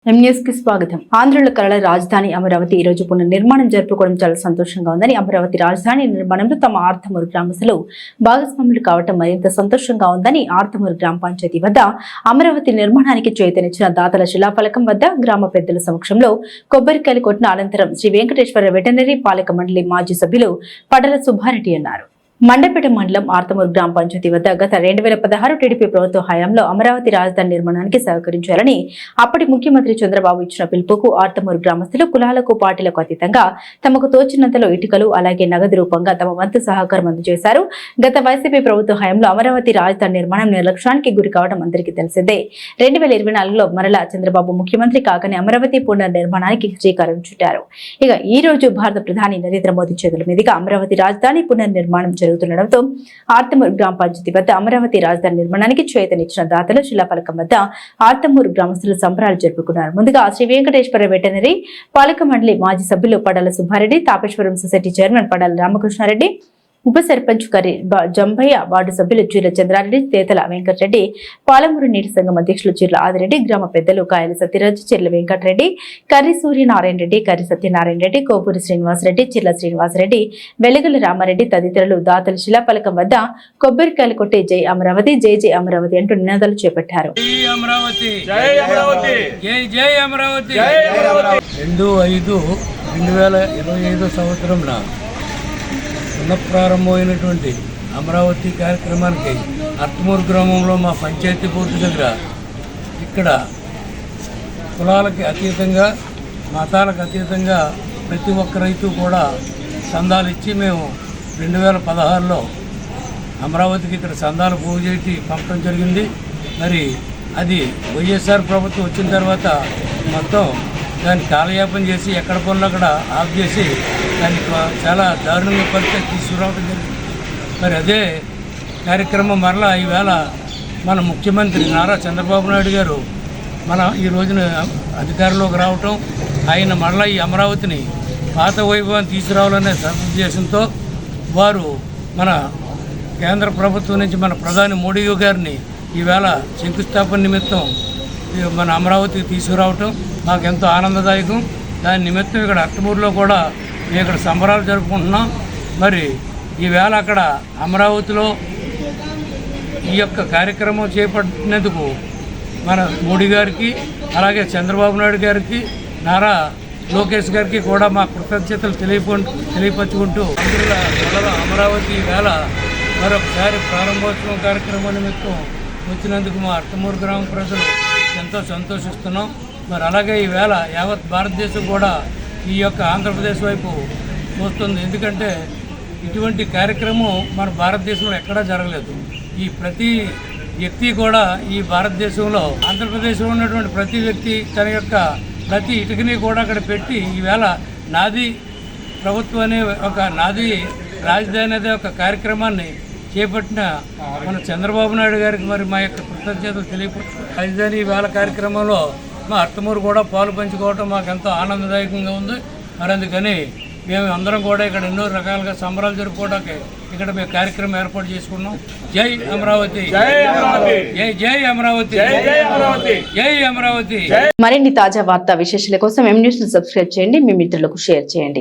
News కి స్వాగతం. ఆంధ్రుల కళల రాజధాని అమరావతి ఈ రోజు పునర్నిర్మాణం జరుపుకోవడం చాలా సంతోషంగా ఉందని, అమరావతి రాజధాని నిర్మాణంలో తమ ఆర్తమూరు గ్రామస్తులు భాగస్వాములు కావడం మరింత సంతోషంగా ఉందని, ఆర్తమూరు గ్రామ పంచాయతీ వద్ద అమరావతి నిర్మాణానికి చేతనిచ్చిన దాతల శిలాఫలకం వద్ద గ్రామ పెద్దల సమక్షంలో కొబ్బరికాయలు కొట్టిన అనంతరం శ్రీ వెంకటేశ్వర వెటర్నరీ పాలక మండలి మాజీ సభ్యులు పడల సుబ్బారెడ్డి అన్నారు. మండపేట మండలం ఆర్తమూరు గ్రామ పంచాయతీ వద్ద గత 2016 టీడీపీ ప్రభుత్వ హయాంలో అమరావతి రాజధాని నిర్మాణానికి సహకరించాలని అప్పటి ముఖ్యమంత్రి చంద్రబాబు ఇచ్చిన పిలుపుకు ఆర్తమూరు గ్రామస్తులు కులాలకు పార్టీలకు అతీతంగా తమకు తోచినంతలో ఇటుకలు అలాగే నగదు రూపంగా తమ వంతు సహకారం అందజేశారు. గత వైసీపీ ప్రభుత్వ హయాంలో అమరావతి రాజధాని నిర్మాణం నిర్లక్ష్యానికి గురి కావడం అందరికీ తెలిసిందే. 2024లో మరలా చంద్రబాబు ముఖ్యమంత్రి కాగానే అమరావతి పునర్నిర్మాణానికి శ్రీకారం చుట్టారు. ఇక ఈ రోజు భారత ప్రధాని నరేంద్ర మోదీ చేతుల మీదుగా అమరావతి రాజధాని పునర్నిర్మాణం జరుగుతుండటంతో ఆర్తమూరు గ్రామ పంచాయతీ వద్ద అమరావతి రాజధాని నిర్మాణానికి చేతనిచ్చిన దాతలు శిలాఫలకం వద్ద ఆర్తమూరు గ్రామస్తులు సంబరాలు జరుపుకున్నారు. ముందుగా శ్రీ వెంకటేశ్వర వెటర్నరీ పాలక మండలి మాజీ సభ్యులు పడాల సుబ్బారెడ్డి, తాపేశ్వరం సొసైటీ చైర్మన్ పడాల రామకృష్ణారెడ్డి, ఉప సర్పంచ్ కరి జంభయ్య, వార్డు సభ్యులు చీర్ల చంద్రారెడ్డి, తేతల వెంకటరెడ్డి, పాలమూరు నీటి సంఘం అధ్యక్షులు చీర్ల ఆదిరెడ్డి, గ్రామ పెద్దలు కాయల సత్యరాజు, చీర్ల వెంకటరెడ్డి, కర్రి సూర్యనారాయణ రెడ్డి, కర్రి సత్యనారాయణ రెడ్డి, కోపూరి శ్రీనివాసరెడ్డి, చీర్ల శ్రీనివాసరెడ్డి, వెలుగుల రామారెడ్డి తదితరులు దాతల శిలాఫలకం వద్ద కొబ్బరికాయలు కొట్టి జై అమరావతి, జై జై అమరావతి అంటూ నినాదాలు చేపట్టారు. 2/5/2025 సంవత్సరంలో పునఃప్రారంభమైనటువంటి అమరావతి కార్యక్రమానికి ఆర్తమూరు గ్రామంలో మా పంచాయతీ బోర్డు దగ్గర ఇక్కడ కులాలకి అతీతంగా మతాలకు అతీతంగా ప్రతి ఒక్క రైతు కూడా సందాలు ఇచ్చి మేము 2016లో అమరావతికి ఇక్కడ సందాలు పోగు చేసి పంపడం జరిగింది. మరి అది వైఎస్ఆర్ ప్రభుత్వం వచ్చిన తర్వాత మొత్తం దాన్ని కాలయాపన చేసి ఎక్కడ పనులు అక్కడ ఆఫ్ చేసి దాన్ని చాలా దారుణంగా పరిస్థితి తీసుకురావడం జరిగింది. మరి అదే కార్యక్రమం మరలా ఈవేళ మన ముఖ్యమంత్రి నారా చంద్రబాబు నాయుడు గారు ఈ రోజున అధికారంలోకి రావటం, ఆయన మరలా ఈ అమరావతిని పాత వైభవాన్ని తీసుకురావాలనే సదుద్దేశంతో వారు మన కేంద్ర ప్రభుత్వం నుంచి మన ప్రధాని మోడీ గారిని ఈవేళ శంకుస్థాపన నిమిత్తం మన అమరావతికి తీసుకురావటం మాకెంతో ఆనందదాయకం. దాని నిమిత్తం ఇక్కడ ఆర్తమూరులో కూడా మేము ఇక్కడ సంబరాలు జరుపుకుంటున్నాం. మరి ఈవేళ అక్కడ అమరావతిలో ఈ యొక్క కార్యక్రమం చేపట్టినందుకు మన మోడీ గారికి, అలాగే చంద్రబాబు నాయుడు గారికి, నారా లోకేష్ గారికి కూడా మా కృతజ్ఞతలు తెలియపరుచుకుంటూ అమరావతి ఈవేళ మరొకసారి ప్రారంభోత్సవం కార్యక్రమం నిమిత్తం వచ్చినందుకు మా ఆర్తమూరు గ్రామ ప్రజలు ఎంతో సంతోషిస్తున్నాం. మరి అలాగే ఈవేళ యావత్ భారతదేశం కూడా ఈ యొక్క ఆంధ్రప్రదేశ్ వైపు చూస్తుంది. ఎందుకంటే ఇటువంటి కార్యక్రమం మన భారతదేశంలో ఎక్కడా జరగలేదు. ఈ ప్రతి వ్యక్తి కూడా ఈ భారతదేశంలో ఆంధ్రప్రదేశ్లో ఉన్నటువంటి ప్రతి వ్యక్తి తన యొక్క ప్రతి ఇటుకని కూడా అక్కడ పెట్టి ఈవేళ నాది ప్రభుత్వం అనే ఒక నాది రాజధాని అనే ఒక కార్యక్రమాన్ని చేపట్టిన మన చంద్రబాబు నాయుడు గారికి మరి మా యొక్క కృతజ్ఞతలు తెలియపరుస్తూ రాజధాని వేళ కార్యక్రమంలో మా ఆర్తమూరు కూడా పాలు పంచుకోవటం మాకు ఎంతో ఆనందదాయకంగా ఉంది. మరి అందుకని మేము అందరం కూడా ఇక్కడ ఎన్నో రకాలుగా సంబరాలు జరుపుకోవడానికి ఇక్కడ మేము కార్యక్రమం ఏర్పాటు చేసుకున్నాం. జై అమరావతి, జై జై అమరావతి, జై అమరావతి. మరిన్ని తాజా వార్తా విశేషాల కోసం న్యూస్ ను సబ్స్క్రైబ్ చేయండి, మీ మిత్రులకు షేర్ చేయండి.